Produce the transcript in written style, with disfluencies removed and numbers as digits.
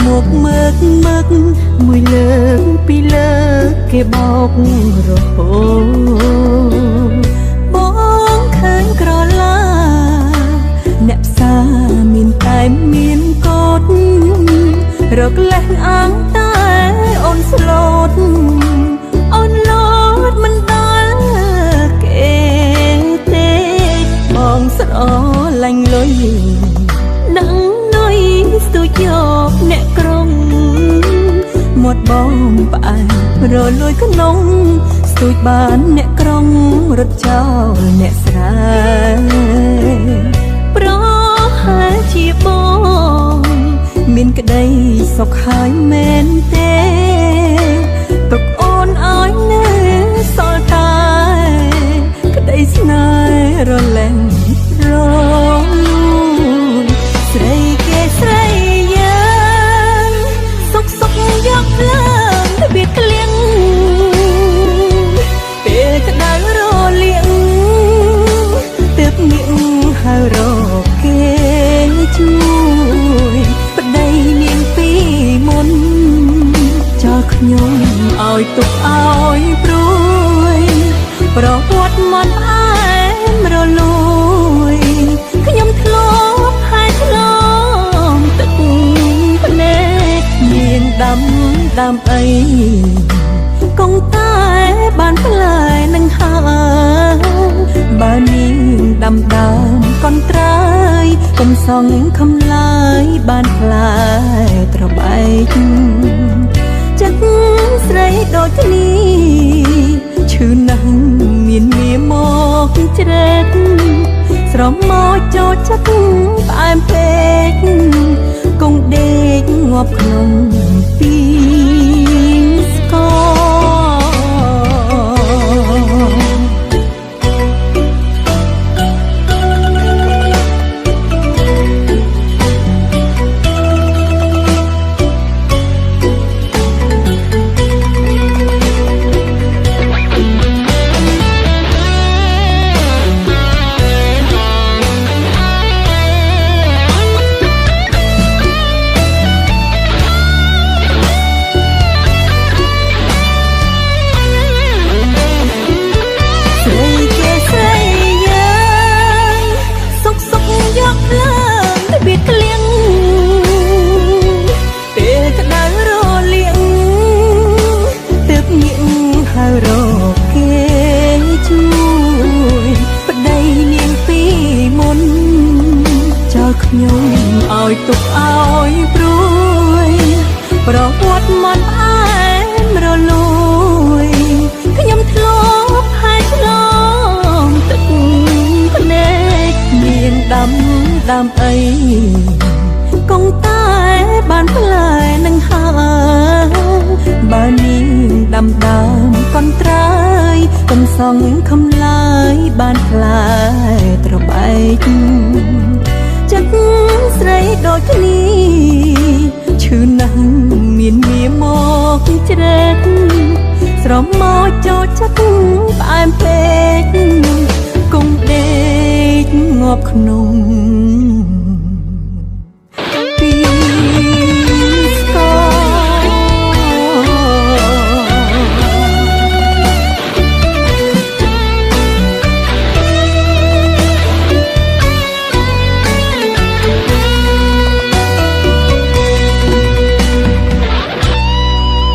មកមើកមួយលើកពីរលើកគេបោករហូតបងឃើញក្រឡាអ្នកផ្សារមានតែមានកូនរកលេះអាំងតែអូនស្លូតអូនលោតមិនដល់គេទេបងស្រឡាញ់លុយដឹងនុយស្ទូចយកអ្នកក្រុងមាត់បងផ្អែមរលួយក្នុងស្ទូចបានអ្នកក្រុងរត់ចោលអ្នកស្រែប្រហែលជាបងមានក្តីសុខហើយមែនទេទុកអូនឲ្យនៅសល់តែក្តីស្នេហ៍រលែងរងស្រីគេស្រីយើងសុកយកភ្លើងទៅបៀតក្លៀងពេលក្តៅរលាងទើបងាកហៅរកគេជួយប្តីនាងពីមុនចោលខ្ញុំឲ្យទុកឲ្យព្រួយប្រវត្តិមិនផ្អែមរលួយខ្ញុំធ្លាប់ហើយធ្លាប់ទឹកភ្នែកនាងដាំអីគង់តែបានផ្លែនឹងហើយបើនាងដាំដើមកន្ត្រើយកុំសងខំឡើយបានផ្លែត្របែកចិត្តស្រីដូចគ្នាឈឺណាស់មានងារមកជ្រែកស្រមកចូលចិត្តផ្អែមពេកគង់ដេកងាប់ក្នុងពីស្គរខ្ញុំឲ្យទុកឲ្យព្រួយប្រវត្តិមិនផ្អែមរលួយខ្ញុំធ្លាប់ហើយធ្លាប់ទឹកភ្នែកនាងដាំអីគង់តែបានផ្លែនឹងហើយបើនាងដាំដើមកន្ត្រើយកុំសងខំឡើយបានផ្លែត្របែកចិត្តស្រីដូចគ្នាឈឺណាស់មានងារមកជ្រែកស្រមកចូលចិត្តផ្អែមពេកគង់ដេកងាប់ក្នុង